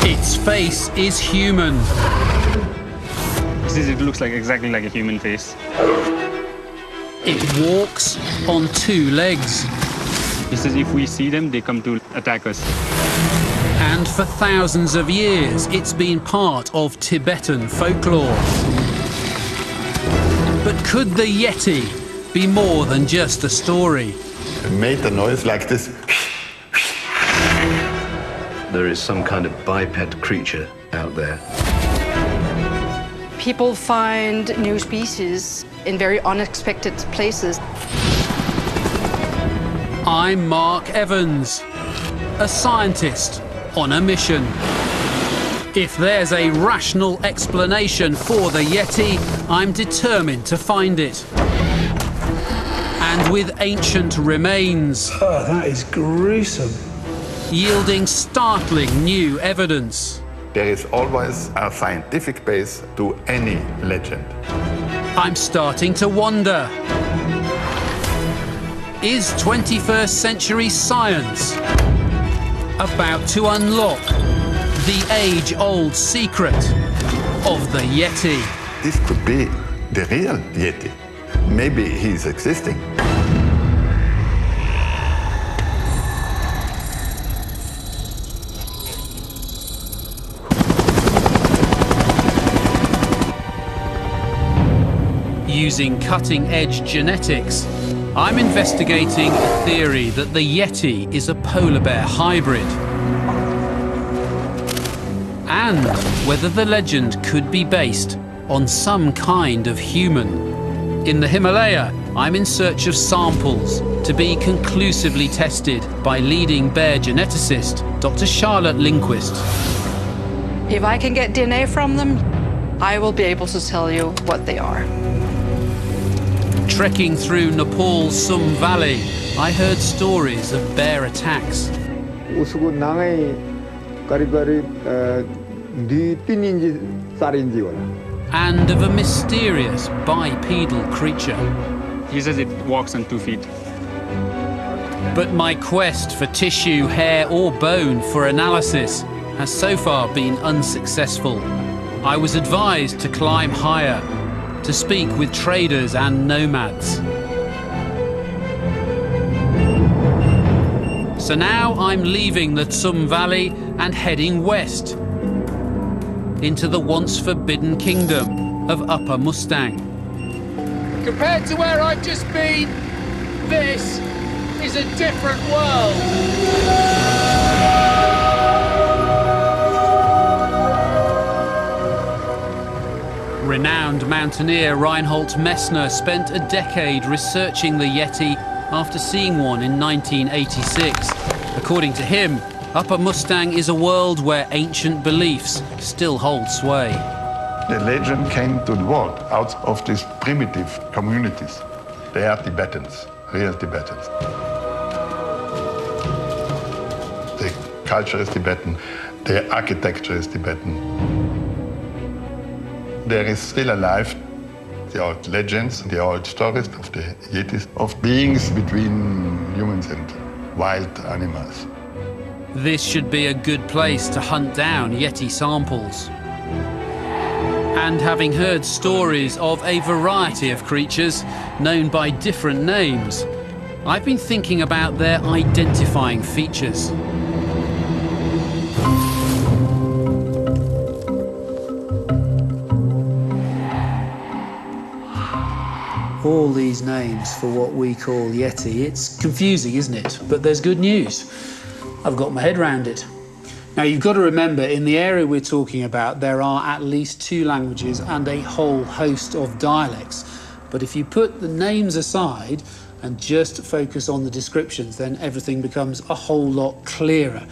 Its face is human. It looks like exactly like a human face. It walks on two legs. He says if we see them, they come to attack us. And for thousands of years, it's been part of Tibetan folklore. But could the Yeti be more than just a story? It made a noise like this. There is some kind of biped creature out there. People find new species in very unexpected places. I'm Mark Evans, a scientist on a mission. If there's a rational explanation for the Yeti, I'm determined to find it. And with ancient remains... Oh, that is gruesome. ...yielding startling new evidence. There is always a scientific base to any legend. I'm starting to wonder. Is 21st century science about to unlock the age-old secret of the Yeti? This could be the real Yeti. Maybe he's existing. Using cutting-edge genetics, I'm investigating a theory that the Yeti is a polar bear hybrid. And whether the legend could be based on some kind of human. In the Himalaya, I'm in search of samples to be conclusively tested by leading bear geneticist Dr. Charlotte Lindquist. If I can get DNA from them, I will be able to tell you what they are. Trekking through Nepal's Sum Valley, I heard stories of bear attacks. And of a mysterious bipedal creature. He says it walks on 2 feet. But my quest for tissue, hair or bone for analysis has so far been unsuccessful. I was advised to climb higher, to speak with traders and nomads. So now I'm leaving the Tsum Valley and heading west into the once forbidden kingdom of Upper Mustang. Compared to where I've just been, this is a different world. Renowned mountaineer Reinhold Messner spent a decade researching the Yeti after seeing one in 1986. According to him, Upper Mustang is a world where ancient beliefs still hold sway. The legend came to the world out of these primitive communities. They are Tibetans, real Tibetans. The culture is Tibetan, the architecture is Tibetan. There is still alive the old legends, the old stories of the Yetis, of beings between humans and wild animals. This should be a good place to hunt down Yeti samples. And having heard stories of a variety of creatures known by different names, I've been thinking about their identifying features. All these names for what we call Yeti. It's confusing, isn't it? But there's good news. I've got my head around it. Now, you've got to remember, in the area we're talking about, there are at least 2 languages and a whole host of dialects. But if you put the names aside and just focus on the descriptions, then everything becomes a whole lot clearer.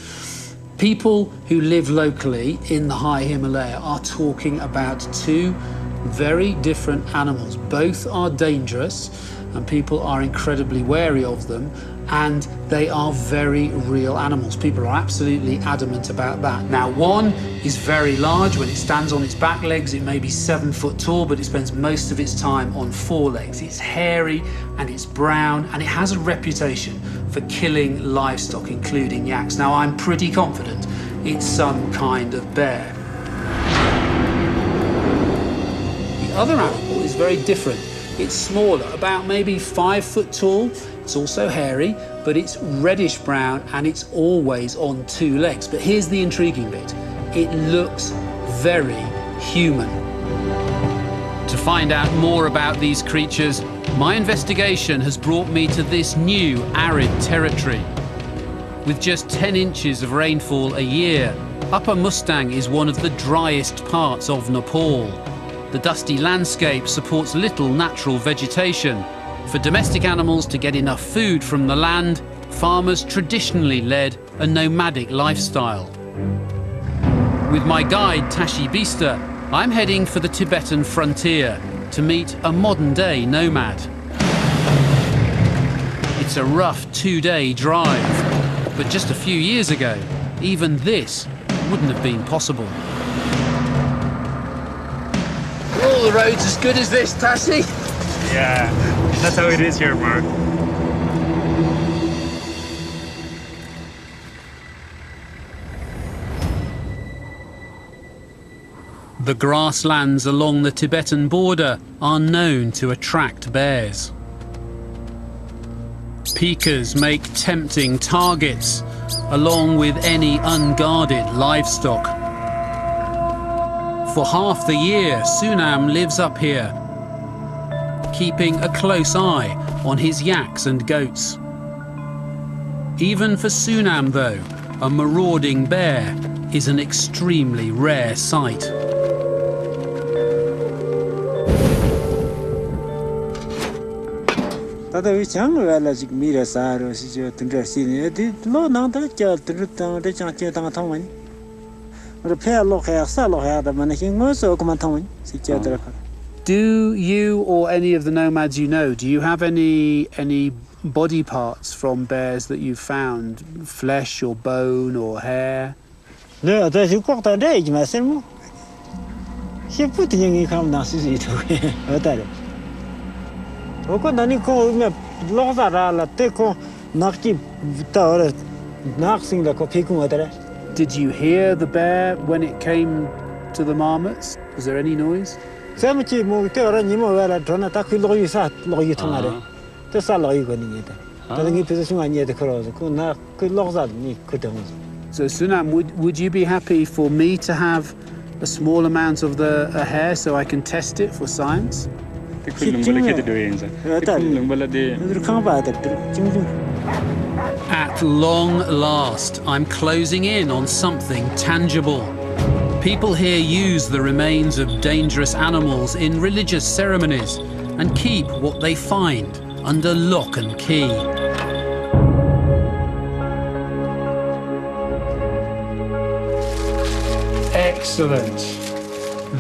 People who live locally in the high Himalaya are talking about 2 very different animals. Both are dangerous and people are incredibly wary of them, and they are very real animals. People are absolutely adamant about that. Now, one is very large. When it stands on its back legs, it may be 7 foot tall, but it spends most of its time on 4 legs. It's hairy and it's brown, and it has a reputation for killing livestock, including yaks. Now, I'm pretty confident it's some kind of bear. The other animal is very different. It's smaller, about maybe 5 foot tall. It's also hairy, but it's reddish brown and it's always on 2 legs. But here's the intriguing bit. It looks very human. To find out more about these creatures, my investigation has brought me to this new arid territory. With just 10 inches of rainfall a year, Upper Mustang is one of the driest parts of Nepal. The dusty landscape supports little natural vegetation. For domestic animals to get enough food from the land, farmers traditionally led a nomadic lifestyle. With my guide Tashi Bista, I'm heading for the Tibetan frontier to meet a modern-day nomad. It's a rough 2-day drive, but just a few years ago, even this wouldn't have been possible. Are all the roads as good as this, Tashi? Yeah, that's how it is here, Mark. The grasslands along the Tibetan border are known to attract bears. Pikas make tempting targets, along with any unguarded livestock. For half the year, Sunam lives up here, keeping a close eye on his yaks and goats. Even for Sunam, though, a marauding bear is an extremely rare sight. Do you or any of the nomads you know, do you have any body parts from bears that you've found? Flesh or bone or hair? No, there's a quarter day, myself. He put in come down to it. Okondani ko me lozara la teko nakti tawre naksing la ko piku madare. Did you hear the bear when it came to the marmots? Was there any noise? Samchi mo teora ni mo wala drona ta ku loyi sa loyi thongare. Te sa loyi ko ni ta. Ta ngi position ani de cross ko na ku loza ni ko dong. So Sunam, would you be happy for me to have a small amount of the hair so I can test it for science? At long last, I'm closing in on something tangible. People here use the remains of dangerous animals in religious ceremonies and keep what they find under lock and key. Excellent.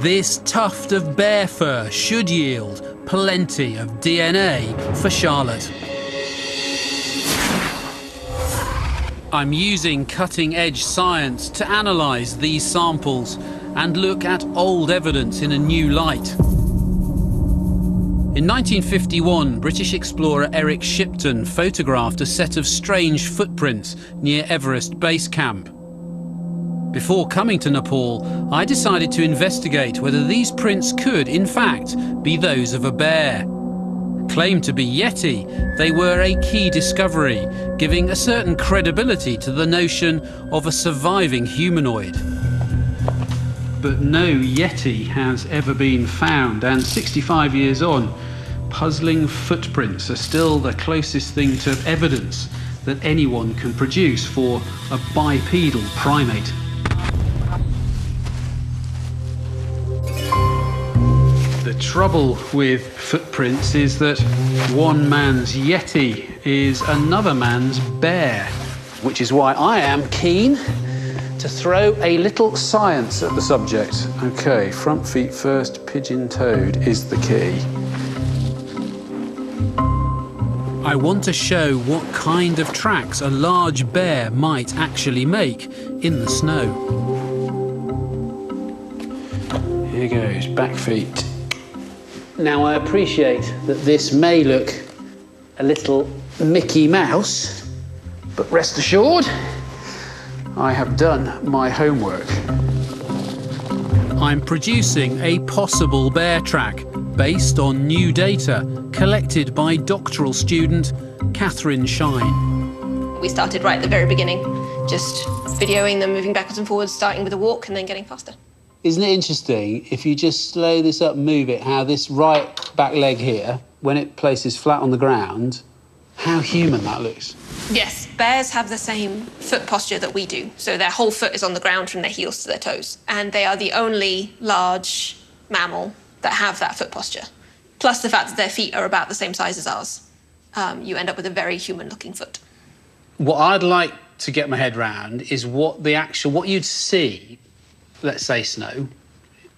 This tuft of bear fur should yield plenty of DNA for Charlotte. I'm using cutting-edge science to analyse these samples and look at old evidence in a new light. In 1951, British explorer Eric Shipton photographed a set of strange footprints near Everest Base Camp. Before coming to Nepal, I decided to investigate whether these prints could, in fact, be those of a bear. Claimed to be Yeti, they were a key discovery, giving a certain credibility to the notion of a surviving humanoid. But no Yeti has ever been found, and 65 years on, puzzling footprints are still the closest thing to evidence that anyone can produce for a bipedal primate. The trouble with footprints is that one man's Yeti is another man's bear, which is why I am keen to throw a little science at the subject. Okay, front feet first, pigeon-toed is the key. I want to show what kind of tracks a large bear might actually make in the snow. Here goes, back feet. Now, I appreciate that this may look a little Mickey Mouse, but rest assured, I have done my homework. I'm producing a possible bear track based on new data collected by doctoral student Catherine Shine. We started right at the very beginning, just videoing them moving backwards and forwards, starting with a walk and then getting faster. Isn't it interesting, if you just slow this up and move it, how this right back leg here, when it places flat on the ground, how human that looks? Yes, bears have the same foot posture that we do. So their whole foot is on the ground from their heels to their toes. And they are the only large mammal that have that foot posture. Plus the fact that their feet are about the same size as ours. You end up with a very human-looking foot. What I'd like to get my head round is what you'd see, let's say Snow,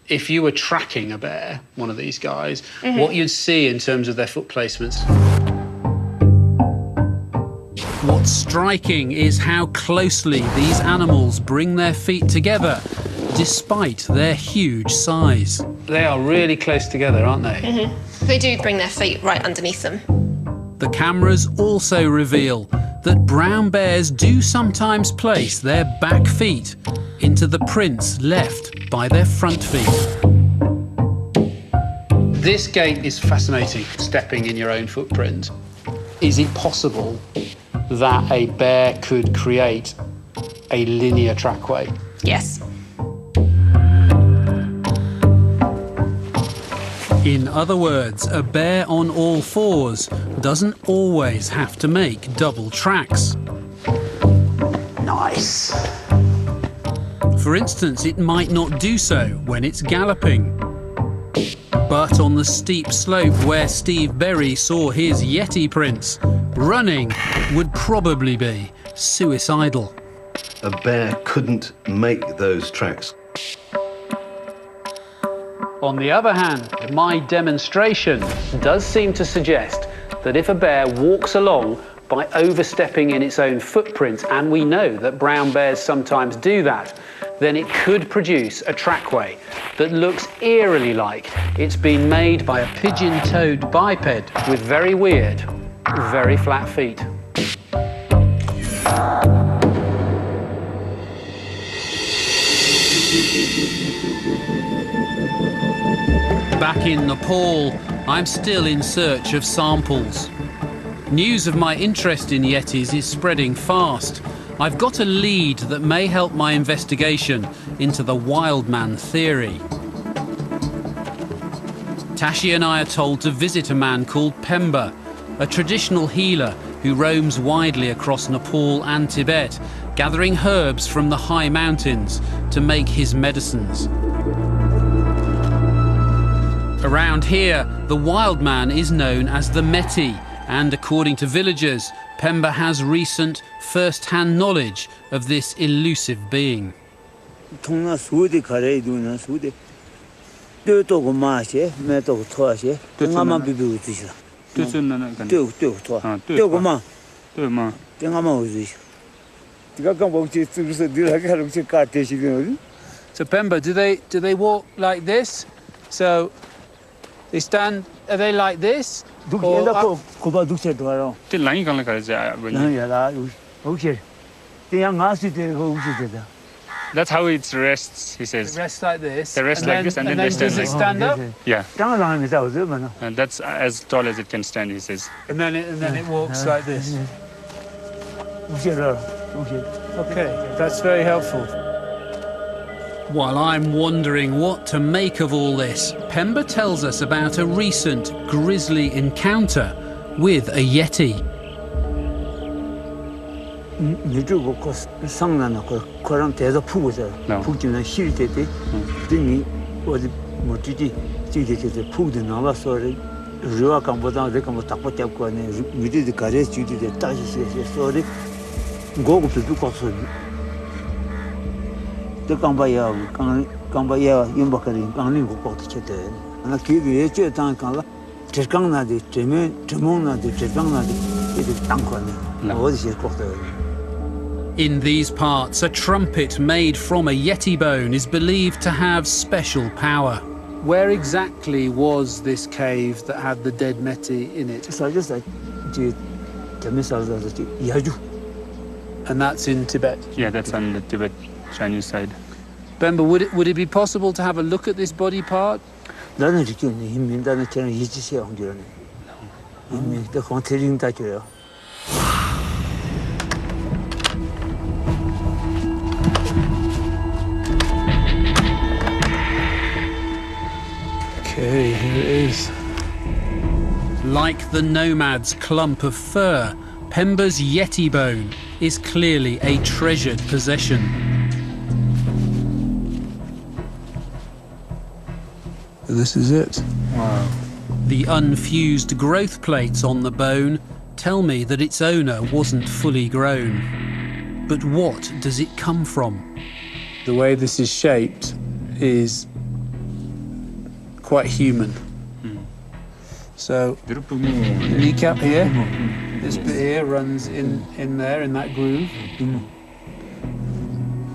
if you were tracking a bear, one of these guys, what you'd see in terms of their foot placements. What's striking is how closely these animals bring their feet together, despite their huge size. They are really close together, aren't they? They do bring their feet right underneath them. The cameras also reveal that brown bears do sometimes place their back feet into the prints left by their front feet. This gait is fascinating, stepping in your own footprint. Is it possible that a bear could create a linear trackway? Yes. In other words, a bear on all fours doesn't always have to make double tracks. Nice. For instance, it might not do so when it's galloping. But on the steep slope where Steve Berry saw his Yeti prints, running would probably be suicidal. A bear couldn't make those tracks. On the other hand, my demonstration does seem to suggest that if a bear walks along by overstepping in its own footprint, and we know that brown bears sometimes do that, then it could produce a trackway that looks eerily like it's been made by a pigeon-toed biped with very weird, very flat feet. Back in Nepal, I'm still in search of samples. News of my interest in Yetis is spreading fast. I've got a lead that may help my investigation into the wild man theory. Tashi and I are told to visit a man called Pemba, a traditional healer who roams widely across Nepal and Tibet, gathering herbs from the high mountains to make his medicines. Around here, the wild man is known as the Meti, and according to villagers, Pemba has recent first-hand knowledge of this elusive being. So Pemba, do they walk like this? So they stand, are they like this? That's how it rests, he says. It rests like this. They rest like this and then they stand does it like stand up? Yeah. And that's as tall as it can stand, he says. And then it walks like this. Okay, that's very helpful. While I'm wondering what to make of all this, Pemba tells us about a recent grisly encounter with a Yeti. In these parts, a trumpet made from a Yeti bone is believed to have special power. Where exactly was this cave that had the dead Meti in it? And that's in Tibet? Yeah, that's on the Tibet Chinese side. Bemba, would it be possible to have a look at this body part? 나는 이렇게 힘이 나는 저는 이지시야 홍주라네. 힘이 더 컨트롤링 다 줘요. Okay, here it is. Like the nomad's clump of fur, Pemba's Yeti bone is clearly a treasured possession. This is it. Wow. The unfused growth plates on the bone tell me that its owner wasn't fully grown. But what does it come from? The way this is shaped is quite human. So, kneecap here, this bit here runs in there, in that groove.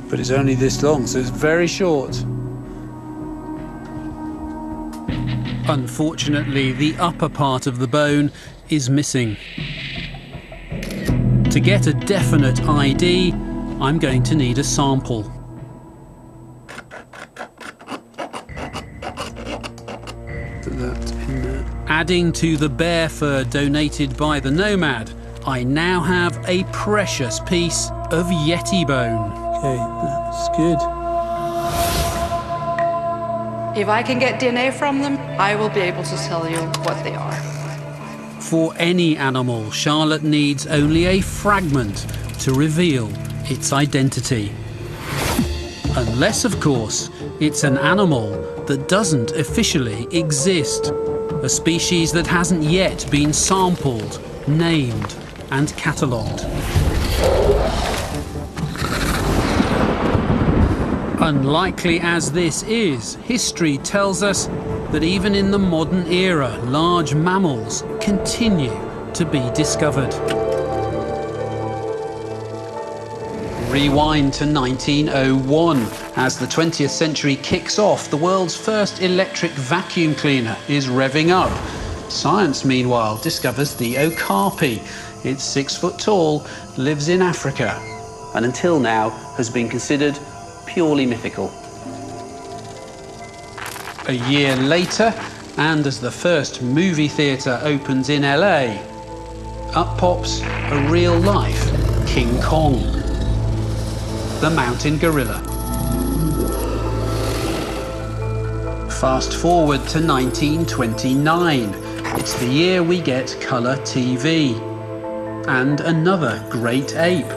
But it's only this long, so it's very short. Unfortunately, the upper part of the bone is missing. To get a definite ID, I'm going to need a sample. Put that in there. Adding to the bear fur donated by the nomad, I now have a precious piece of Yeti bone. Okay, that's good. If I can get DNA from them, I will be able to tell you what they are. For any animal, Charlotte needs only a fragment to reveal its identity. Unless, of course, it's an animal that doesn't officially exist. A species that hasn't yet been sampled, named, and catalogued. Unlikely as this is, history tells us that even in the modern era, large mammals continue to be discovered. Rewind to 1901. As the 20th century kicks off, the world's first electric vacuum cleaner is revving up. Science, meanwhile, discovers the okapi. It's 6 foot tall, lives in Africa, and until now has been considered purely mythical. A year later, and as the first movie theatre opens in LA, up pops a real-life King Kong, the mountain gorilla. Fast forward to 1929. It's the year we get colour TV. And another great ape,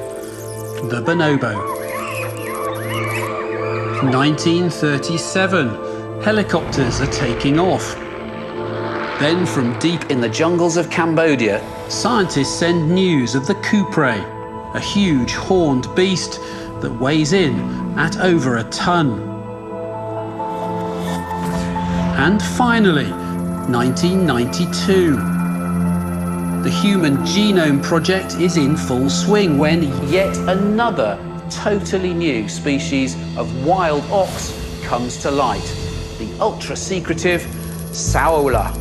the bonobo. 1937. Helicopters are taking off. Then from deep in the jungles of Cambodia, scientists send news of the coupre, a huge horned beast that weighs in at over a ton. And finally, 1992. The Human Genome Project is in full swing when yet another totally new species of wild ox comes to light, the ultra-secretive Saola.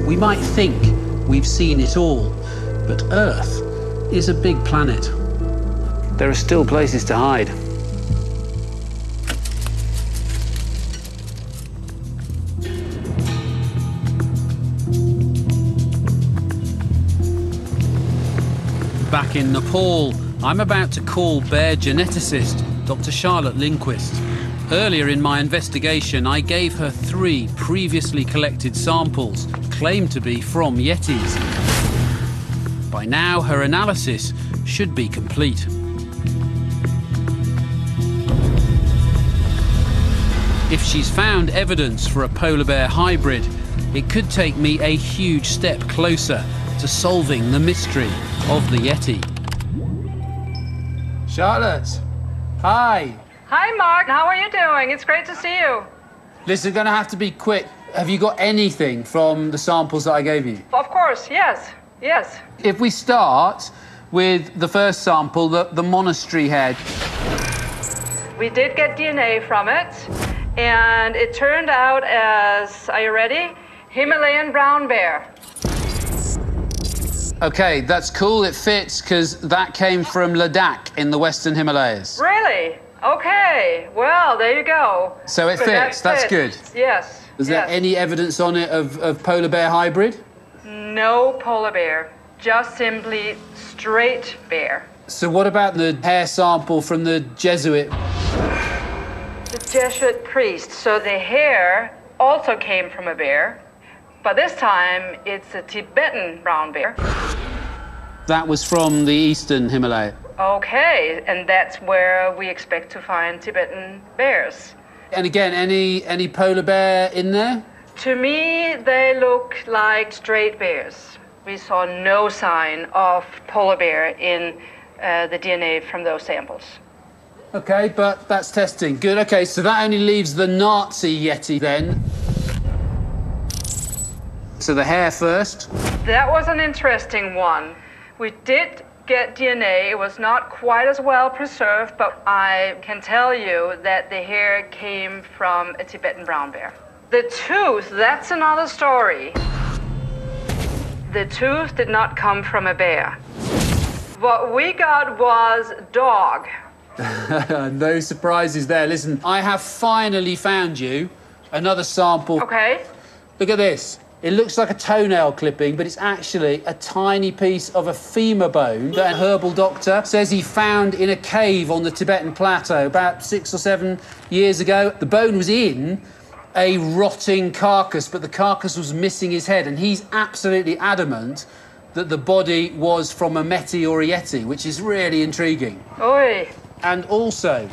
We might think we've seen it all, but Earth is a big planet. There are still places to hide. Back in Nepal, I'm about to call bear geneticist Dr. Charlotte Lindquist. Earlier in my investigation, I gave her 3 previously collected samples claimed to be from Yetis. By now, her analysis should be complete. If she's found evidence for a polar bear hybrid, it could take me a huge step closer to solving the mystery of the Yeti. Charlotte, hi. Hi, Mark. How are you doing? It's great to see you. Listen, gonna have to be quick. Have you got anything from the samples that I gave you? Of course, yes. Yes. If we start with the first sample, the monastery head. We did get DNA from it, and it turned out as, are you ready? Himalayan brown bear. OK, that's cool. It fits, because that came from Ladakh in the Western Himalayas. Really? Okay. Well, there you go. So it fits. That's good. Yes. Is there any evidence on it of polar bear hybrid? No polar bear. Just simply straight bear. So what about the hair sample from the Jesuit? The Jesuit priest. So the hair also came from a bear, but this time it's a Tibetan brown bear. That was from the Eastern Himalaya. Okay, and that's where we expect to find Tibetan bears. And again, any polar bear in there? To me, they look like straight bears. We saw no sign of polar bear in the DNA from those samples. OK, but that's testing. Good, OK, so that only leaves the Nazi Yeti then. So the hair first. That was an interesting one. We did get DNA. It was not quite as well preserved, but I can tell you that the hair came from a Tibetan brown bear. The tooth, that's another story. The tooth did not come from a bear. What we got was dog. No surprises there. Listen, I have finally found you another sample. Okay. Look at this. It looks like a toenail clipping, but it's actually a tiny piece of a femur bone that a herbal doctor says he found in a cave on the Tibetan plateau about 6 or 7 years ago. The bone was in a rotting carcass, but the carcass was missing his head, and he's absolutely adamant that the body was from a Meti or a Yeti, which is really intriguing. Oi. And also,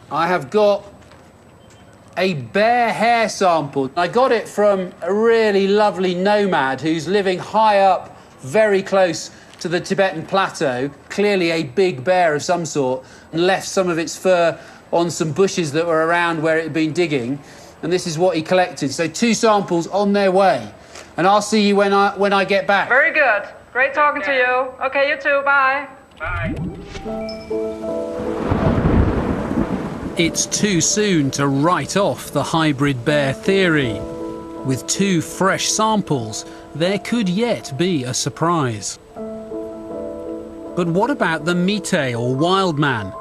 I have got a bear hair sample. I got it from a really lovely nomad who's living high up, very close to the Tibetan plateau, clearly a big bear of some sort, and left some of its fur on some bushes that were around where it had been digging. And this is what he collected. So 2 samples on their way. And I'll see you when I get back. Very good. Great talking to you. Okay, you too. Bye. Bye. It's too soon to write off the hybrid bear theory. With 2 fresh samples, there could yet be a surprise. But what about the Mite or wild man?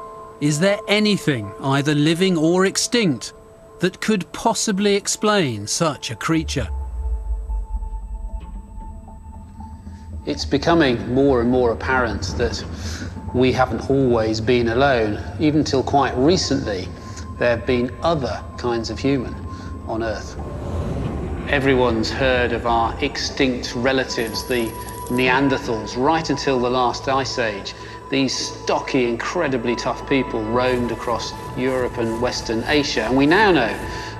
Is there anything, either living or extinct, that could possibly explain such a creature? It's becoming more and more apparent that we haven't always been alone. Even till quite recently, there have been other kinds of human on Earth. Everyone's heard of our extinct relatives, the Neanderthals. Right until the last ice age, these stocky, incredibly tough people roamed across Europe and Western Asia. And we now know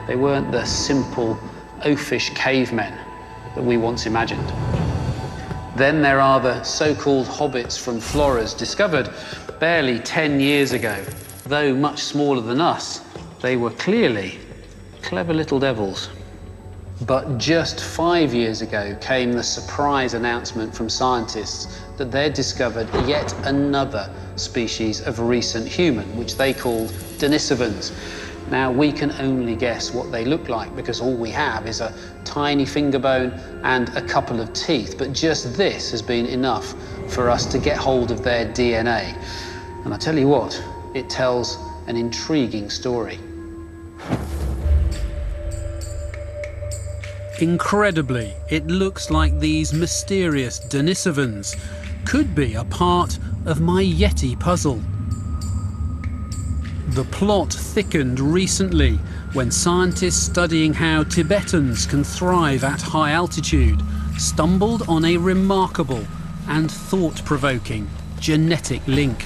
they weren't the simple, oafish cavemen that we once imagined. Then there are the so-called hobbits from Flores, discovered barely 10 years ago. Though much smaller than us, they were clearly clever little devils. But just 5 years ago came the surprise announcement from scientists that they'd discovered yet another species of recent human, which they called Denisovans. Now, we can only guess what they look like because all we have is a tiny finger bone and a couple of teeth, but just this has been enough for us to get hold of their DNA. And I tell you what, it tells an intriguing story. Incredibly, it looks like these mysterious Denisovans could be a part of my Yeti puzzle. The plot thickened recently when scientists studying how Tibetans can thrive at high altitude stumbled on a remarkable and thought-provoking genetic link.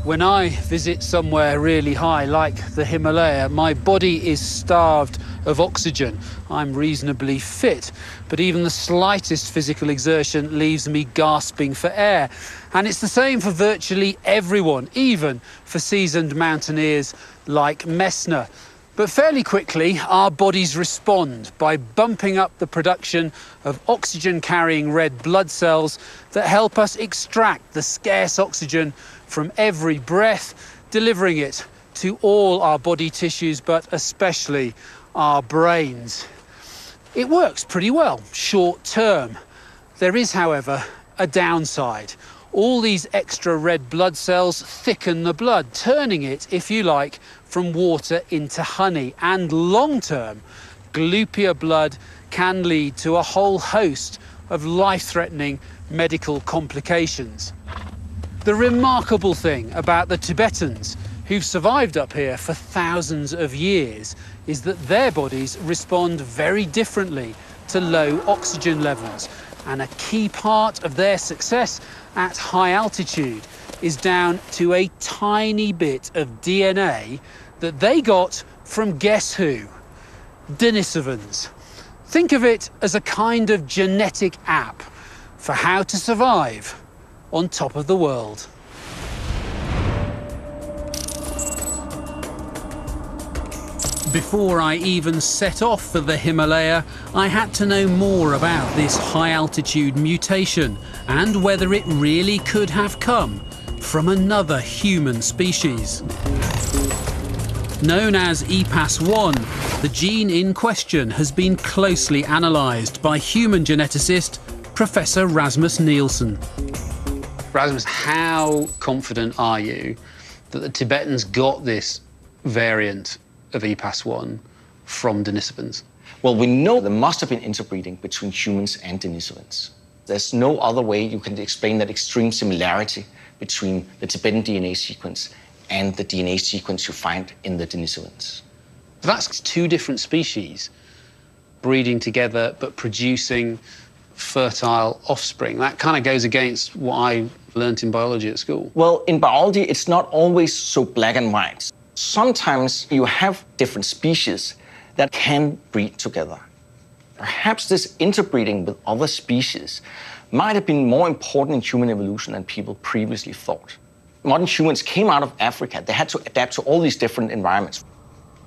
When I visit somewhere really high, like the Himalaya, my body is starved of oxygen. I'm reasonably fit, but even the slightest physical exertion leaves me gasping for air. And it's the same for virtually everyone, even for seasoned mountaineers like Messner. But fairly quickly, our bodies respond by bumping up the production of oxygen-carrying red blood cells that help us extract the scarce oxygen from every breath, delivering it to all our body tissues, but especially our brains. It works pretty well, short term. There is, however, a downside. All these extra red blood cells thicken the blood, turning it, if you like, from water into honey. And long-term, gluppier blood can lead to a whole host of life-threatening medical complications. The remarkable thing about the Tibetans, who've survived up here for thousands of years, is that their bodies respond very differently to low oxygen levels. And a key part of their success at high altitude is down to a tiny bit of DNA that they got from guess who? Denisovans. Think of it as a kind of genetic app for how to survive on top of the world. Before I even set off for the Himalaya, I had to know more about this high-altitude mutation and whether it really could have come from another human species. Known as ep2, the gene in question has been closely analysed by human geneticist Professor Rasmus Nielsen. Rasmus, how confident are you that the Tibetans got this variant of ep2 from Denisovans? Well, we know there must have been interbreeding between humans and Denisovans. There's no other way you can explain that extreme similarity between the Tibetan DNA sequence and the DNA sequence you find in the Denisovans. That's two different species breeding together but producing fertile offspring. That kind of goes against what I learnt in biology at school. Well, in biology, it's not always so black and white. Sometimes you have different species that can breed together. Perhaps this interbreeding with other species might have been more important in human evolution than people previously thought. Modern humans came out of Africa. They had to adapt to all these different environments.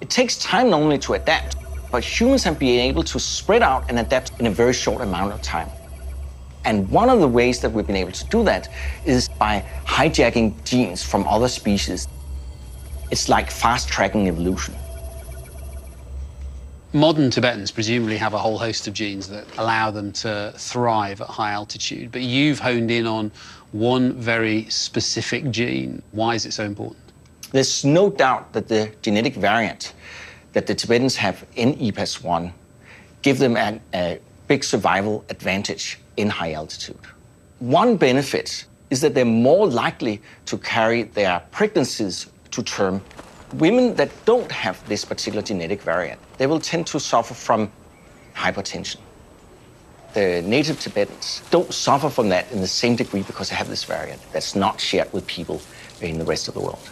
It takes time not only to adapt, but humans have been able to spread out and adapt in a very short amount of time. And one of the ways that we've been able to do that is by hijacking genes from other species. It's like fast-tracking evolution. Modern Tibetans presumably have a whole host of genes that allow them to thrive at high altitude, but you've honed in on one very specific gene. Why is it so important? There's no doubt that the genetic variant that the Tibetans have in ep2 give them a big survival advantage in high altitude. One benefit is that they're more likely to carry their pregnancies to term. Women that don't have this particular genetic variant, they will tend to suffer from hypertension. The native Tibetans don't suffer from that in the same degree because they have this variant that's not shared with people in the rest of the world.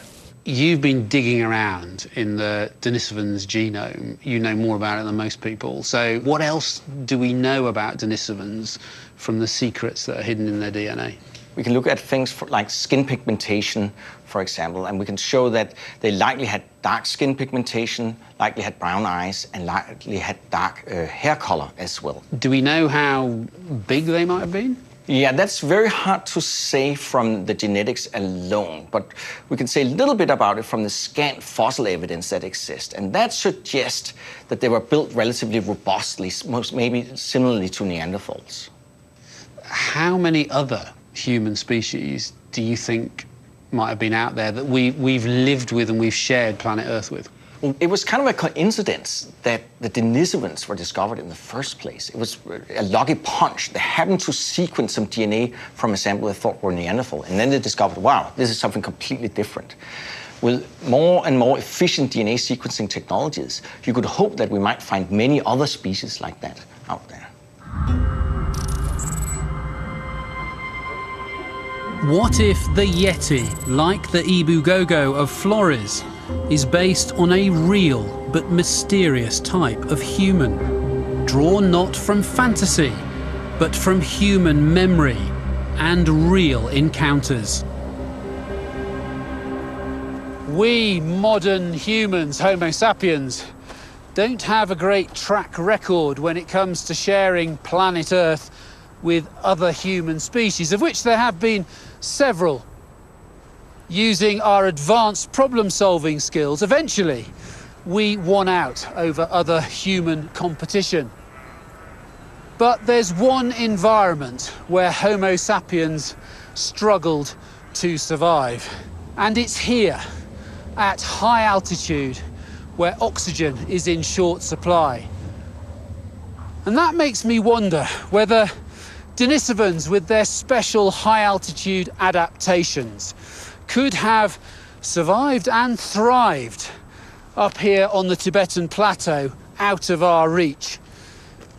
You've been digging around in the Denisovans genome. You know more about it than most people. So what else do we know about Denisovans from the secrets that are hidden in their DNA? We can look at things like skin pigmentation, for example, and we can show that they likely had dark skin pigmentation, likely had brown eyes, and likely had dark hair color as well. Do we know how big they might have been? Yeah, that's very hard to say from the genetics alone, but we can say a little bit about it from the scant fossil evidence that exists, and that suggests that they were built relatively robustly, most maybe similarly to Neanderthals. How many other human species do you think might have been out there that we've lived with and we've shared planet Earth with? Well, it was kind of a coincidence that the Denisovans were discovered in the first place. It was a lucky punch. They happened to sequence some DNA from a sample they thought were Neanderthal, and then they discovered, wow, this is something completely different. With more and more efficient DNA sequencing technologies, you could hope that we might find many other species like that out there. What if the Yeti, like the Ibu-gogo of Flores, is based on a real but mysterious type of human, drawn not from fantasy, but from human memory and real encounters? We modern humans, Homo sapiens, don't have a great track record when it comes to sharing planet Earth with other human species, of which there have been several. Using our advanced problem-solving skills, eventually we won out over other human competition. But there's one environment where Homo sapiens struggled to survive, and it's here, at high altitude, where oxygen is in short supply. And that makes me wonder whether Denisovans, with their special high-altitude adaptations, could have survived and thrived up here on the Tibetan plateau, out of our reach.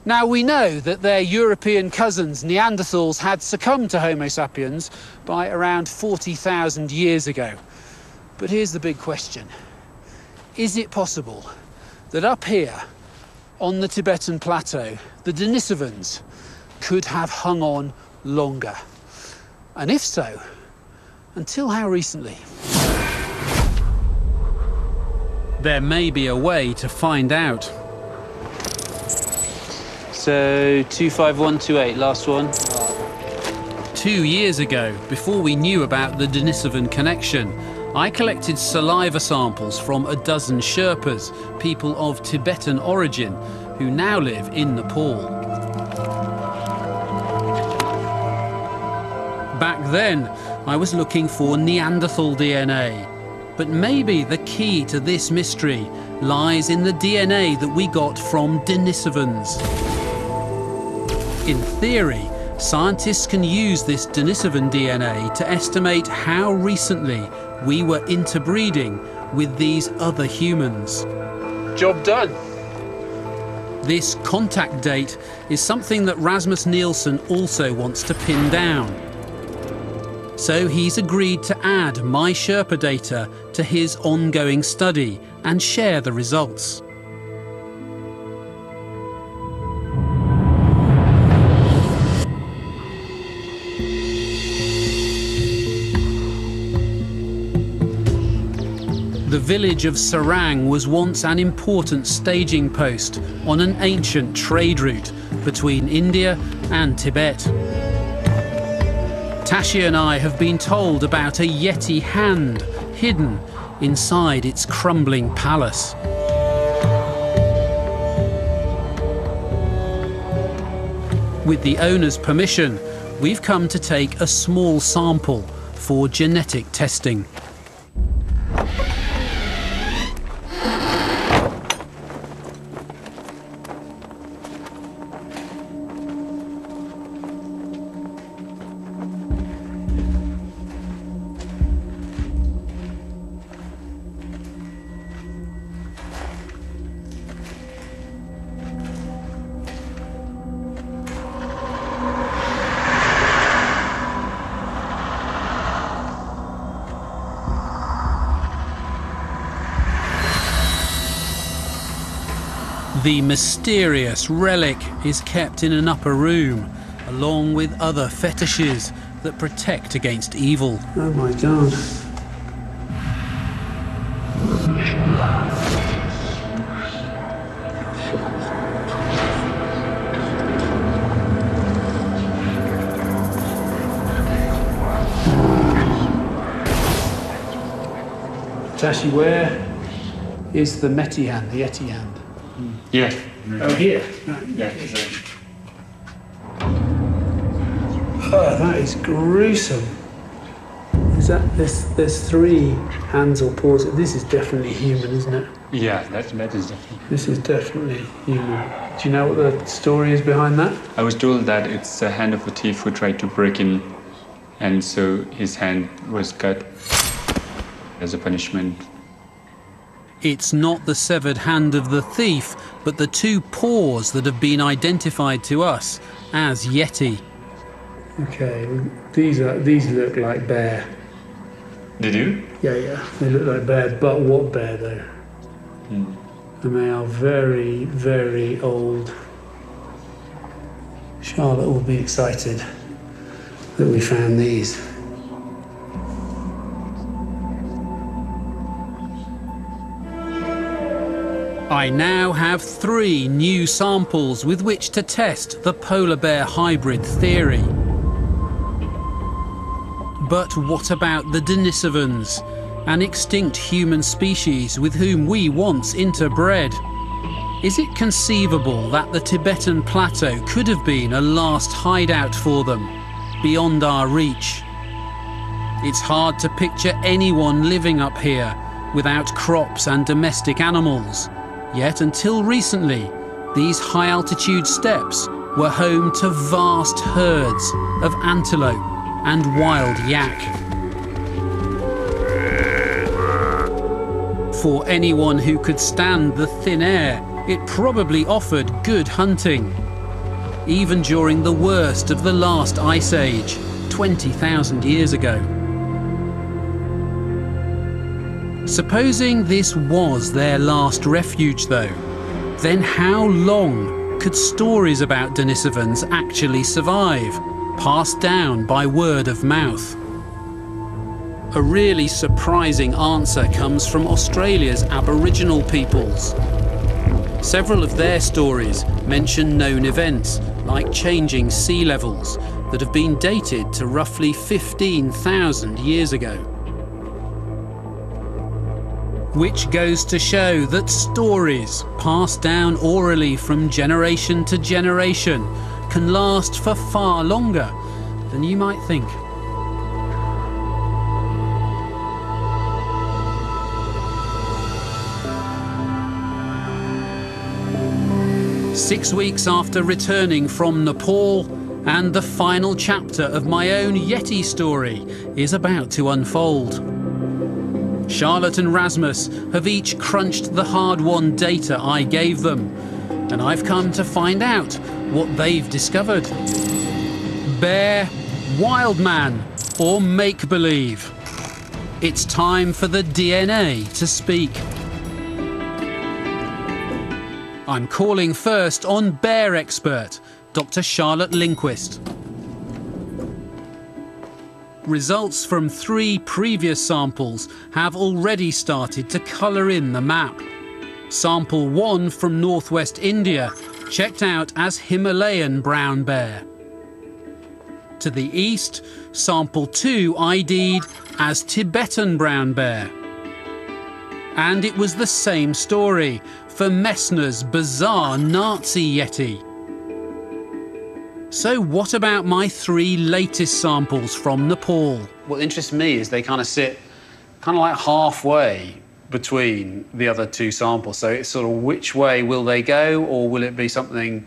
Now, we know that their European cousins, Neanderthals, had succumbed to Homo sapiens by around 40,000 years ago. But here's the big question. Is it possible that up here on the Tibetan plateau, the Denisovans could have hung on longer? And if so, until how recently? There may be a way to find out. So 25128, last one. 2 years ago, before we knew about the Denisovan connection, I collected saliva samples from a dozen Sherpas, people of Tibetan origin, who now live in Nepal. Back then, I was looking for Neanderthal DNA. But maybe the key to this mystery lies in the DNA that we got from Denisovans. In theory, scientists can use this Denisovan DNA to estimate how recently we were interbreeding with these other humans. Job done. This contact date is something that Rasmus Nielsen also wants to pin down. So he's agreed to add my Sherpa data to his ongoing study and share the results. The village of Sarang was once an important staging post on an ancient trade route between India and Tibet. Tashi and I have been told about a Yeti hand hidden inside its crumbling palace. With the owner's permission, we've come to take a small sample for genetic testing. The mysterious relic is kept in an upper room, along with other fetishes that protect against evil. Oh my God. Tashi, where is the Meti hand, the Yeti hand? Yeah. Oh, here. Yeah. Oh, that is gruesome. Is that there's three hands or paws? This is definitely human, isn't it? Yeah, that is definitely. This is definitely human. Do you know what the story is behind that? I was told that it's the hand of a thief who tried to break in, and so his hand was cut as a punishment. It's not the severed hand of the thief, but the two paws that have been identified to us as Yeti. Okay, these look like bear. Did you? Yeah, they look like bear, but what bear though? And they are very, very old. Charlotte will be excited that we found these. I now have 3 new samples with which to test the polar bear hybrid theory. But what about the Denisovans, an extinct human species with whom we once interbred? Is it conceivable that the Tibetan plateau could have been a last hideout for them, beyond our reach? It's hard to picture anyone living up here without crops and domestic animals. Yet until recently, these high-altitude steppes were home to vast herds of antelope and wild yak. For anyone who could stand the thin air, it probably offered good hunting, even during the worst of the last ice age, 20,000 years ago. Supposing this was their last refuge though, then how long could stories about Denisovans actually survive, passed down by word of mouth? A really surprising answer comes from Australia's Aboriginal peoples. Several of their stories mention known events, like changing sea levels, that have been dated to roughly 15,000 years ago. Which goes to show that stories, passed down orally from generation to generation, can last for far longer than you might think. Six weeks after returning from Nepal, and the final chapter of my own Yeti story is about to unfold. Charlotte and Rasmus have each crunched the hard-won data I gave them, and I've come to find out what they've discovered. Bear, wild man, or make-believe? It's time for the DNA to speak. I'm calling first on bear expert, Dr. Charlotte Lindquist. Results from 3 previous samples have already started to colour in the map. Sample 1 from northwest India checked out as Himalayan brown bear. To the east, sample 2 ID'd as Tibetan brown bear. And it was the same story for Messner's bizarre Nazi Yeti. So what about my 3 latest samples from Nepal? What interests me is they kind of sit kind of like halfway between the other 2 samples. So it's sort of which way will they go, or will it be something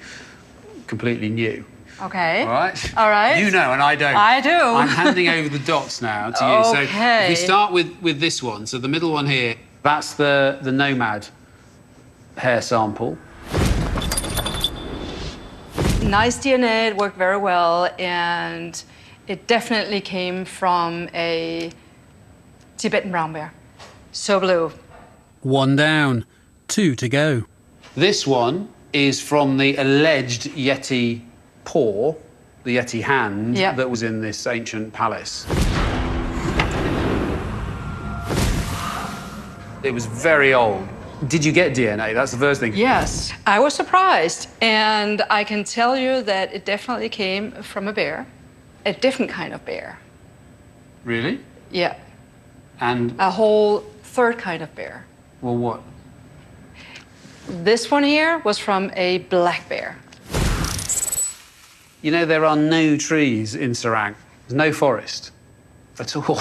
completely new? Okay. All right? All right. You know and I don't. I do. I'm handing over the dots now to you. Okay. So if we start with this one, so the middle one here, that's the nomad hair sample. Nice DNA, it worked very well, and it definitely came from a Tibetan brown bear. So blue. 1 down, 2 to go. This one is from the alleged Yeti paw, the Yeti hand, that was in this ancient palace. It was very old. Did you get DNA? That's the first thing. Yes, I was surprised, and I can tell you that it definitely came from a bear, a different kind of bear. Really? Yeah. And? A whole 3rd kind of bear. Well, what? This one here was from a black bear. You know, there are no trees in Serang. There's no forest at all.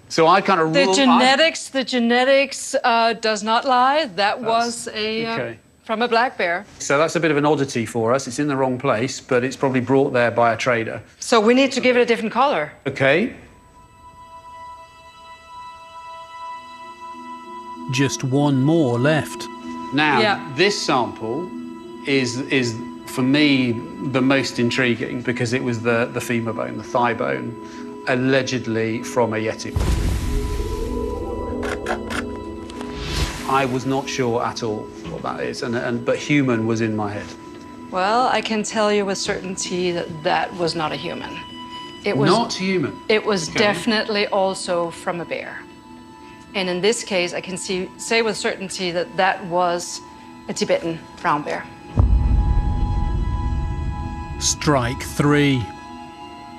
So I kind of ruled... The genetics does not lie. That was from a black bear. So that's a bit of an oddity for us. It's in the wrong place, but it's probably brought there by a trader. So we need to give it a different color. Okay. Just 1 more left. Now, this sample is for me the most intriguing because it was the femur bone, the thigh bone, allegedly from a Yeti. I was not sure at all what that is, but human was in my head. Well, I can tell you with certainty that that was not a human. It was not human? It was definitely also from a bear. And in this case, I can say with certainty that that was a Tibetan brown bear. Strike 3.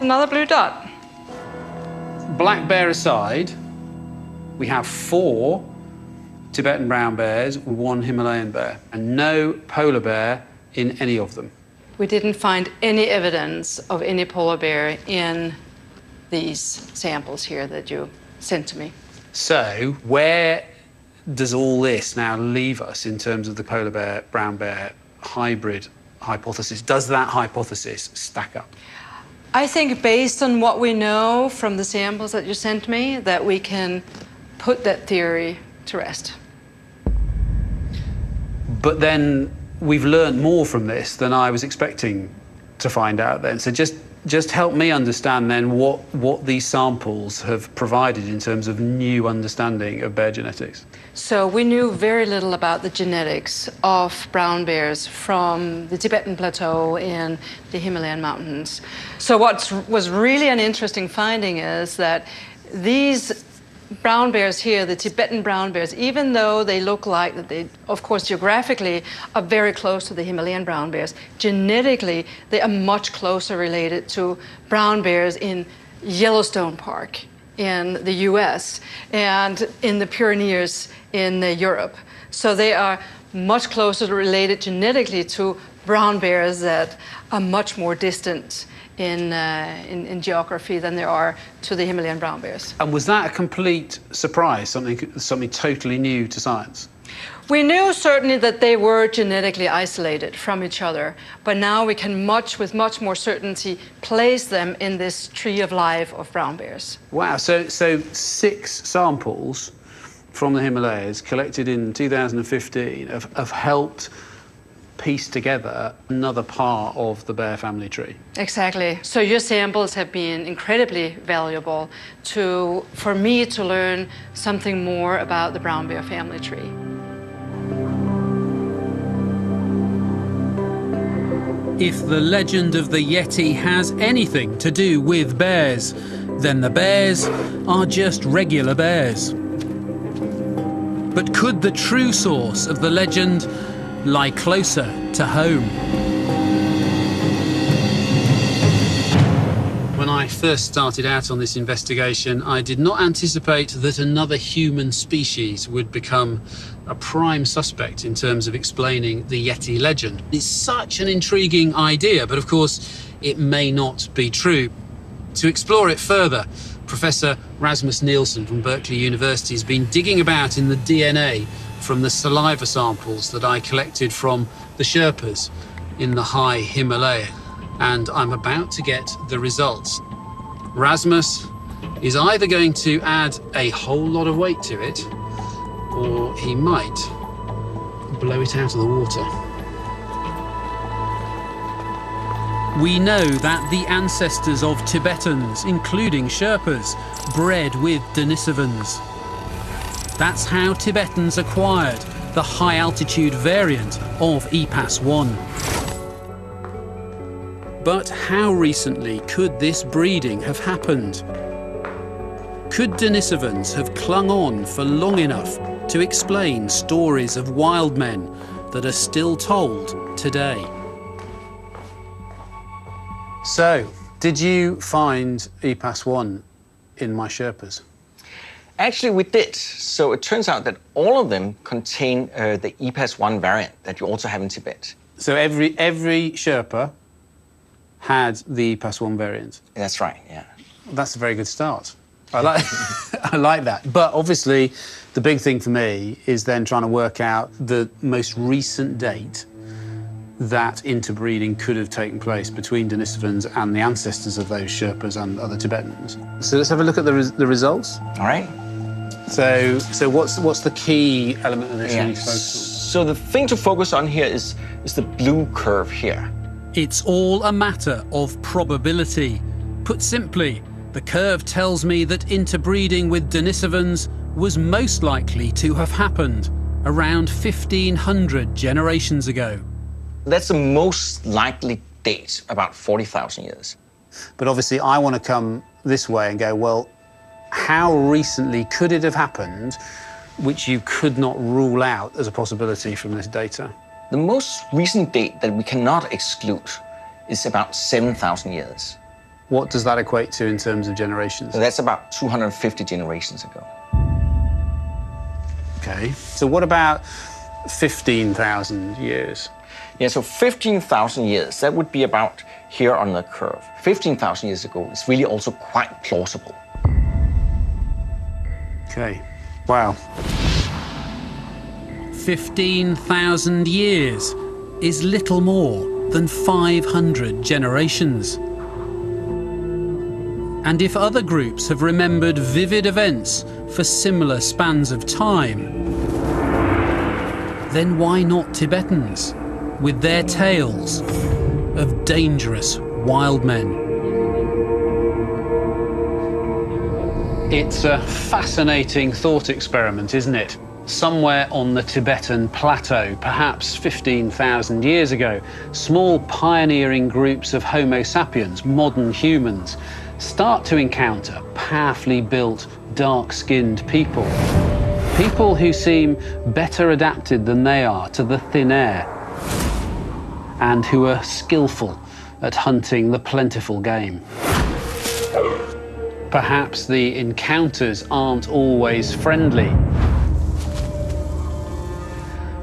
Another blue dot. Black bear aside, we have 4 Tibetan brown bears, one Himalayan bear, and no polar bear in any of them. We didn't find any evidence of any polar bear in these samples here that you sent to me. So where does all this now leave us in terms of the polar bear, brown bear hybrid hypothesis? Does that hypothesis stack up? I think based on what we know from the samples that you sent me, that we can put that theory to rest. But then we've learned more from this than I was expecting to find out then. So just help me understand then what these samples have provided in terms of new understanding of bear genetics. So we knew very little about the genetics of brown bears from the Tibetan Plateau and the Himalayan mountains. So what was really an interesting finding is that these brown bears here, the Tibetan brown bears, even though they look like that they, of course, geographically are very close to the Himalayan brown bears, genetically they are much closer related to brown bears in Yellowstone Park in the US and in the Pyrenees in Europe. So they are much closer related genetically to brown bears that are much more distant in geography than there are to the Himalayan brown bears. And was that a complete surprise, something totally new to science? We knew certainly that they were genetically isolated from each other, but now we can with much more certainty place them in this tree of life of brown bears. Wow, so 6 samples from the Himalayas collected in 2015 have helped piece together another part of the bear family tree. Exactly. So your samples have been incredibly valuable for me to learn something more about the brown bear family tree. If the legend of the Yeti has anything to do with bears, then the bears are just regular bears. But could the true source of the legend lie closer to home? When I first started out on this investigation, I did not anticipate that another human species would become a prime suspect in terms of explaining the Yeti legend. It's such an intriguing idea, but of course it may not be true. To explore it further, Professor Rasmus Nielsen from Berkeley University has been digging about in the DNA from the saliva samples that I collected from the Sherpas in the high Himalaya, and I'm about to get the results. Rasmus is either going to add a whole lot of weight to it, or he might blow it out of the water. We know that the ancestors of Tibetans, including Sherpas, bred with Denisovans. That's how Tibetans acquired the high-altitude variant of ep2. But how recently could this breeding have happened? Could Denisovans have clung on for long enough to explain stories of wild men that are still told today? So, did you find ep2 in my Sherpas? Actually, we did. So it turns out that all of them contain the ep2 variant that you also have in Tibet. So every Sherpa had the ep2 variant? That's right, yeah. That's a very good start. I like, I like that. But obviously, the big thing for me is then trying to work out the most recent date that interbreeding could have taken place between Denisovans and the ancestors of those Sherpas and other Tibetans. So let's have a look at the results. All right. So what's the key element of this you need to focus on? So the thing to focus on here is the blue curve here. It's all a matter of probability. Put simply, the curve tells me that interbreeding with Denisovans was most likely to have happened around 1,500 generations ago. That's the most likely date, about 40,000 years. But obviously I want to come this way and go, well, how recently could it have happened, which you could not rule out as a possibility from this data? The most recent date that we cannot exclude is about 7,000 years. What does that equate to in terms of generations? So that's about 250 generations ago. Okay. So what about 15,000 years? Yeah, so 15,000 years, that would be about here on the curve. 15,000 years ago is really also quite plausible. Okay. Wow. 15,000 years is little more than 500 generations. And if other groups have remembered vivid events for similar spans of time, then why not Tibetans, with their tales of dangerous wild men? It's a fascinating thought experiment, isn't it? Somewhere on the Tibetan plateau, perhaps 15,000 years ago, small pioneering groups of Homo sapiens, modern humans, start to encounter powerfully built, dark-skinned people. People who seem better adapted than they are to the thin air, and who are skillful at hunting the plentiful game. Perhaps the encounters aren't always friendly.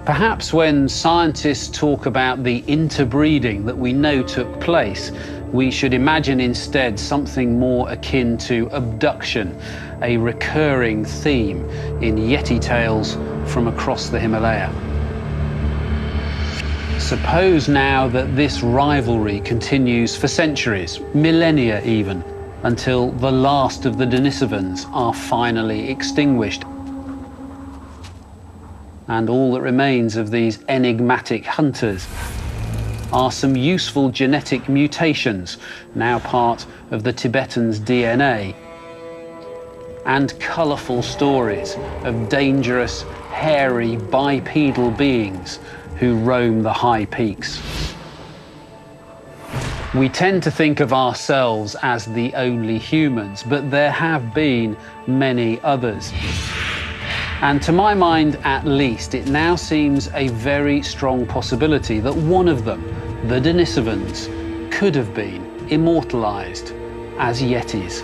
Perhaps when scientists talk about the interbreeding that we know took place, we should imagine instead something more akin to abduction, a recurring theme in Yeti tales from across the Himalaya. Suppose now that this rivalry continues for centuries, millennia even, until the last of the Denisovans are finally extinguished, and all that remains of these enigmatic hunters are some useful genetic mutations, now part of the Tibetans' DNA, and colourful stories of dangerous, hairy, bipedal beings who roam the high peaks. We tend to think of ourselves as the only humans, but there have been many others. And to my mind, at least, it now seems a very strong possibility that one of them, the Denisovans, could have been immortalised as Yetis.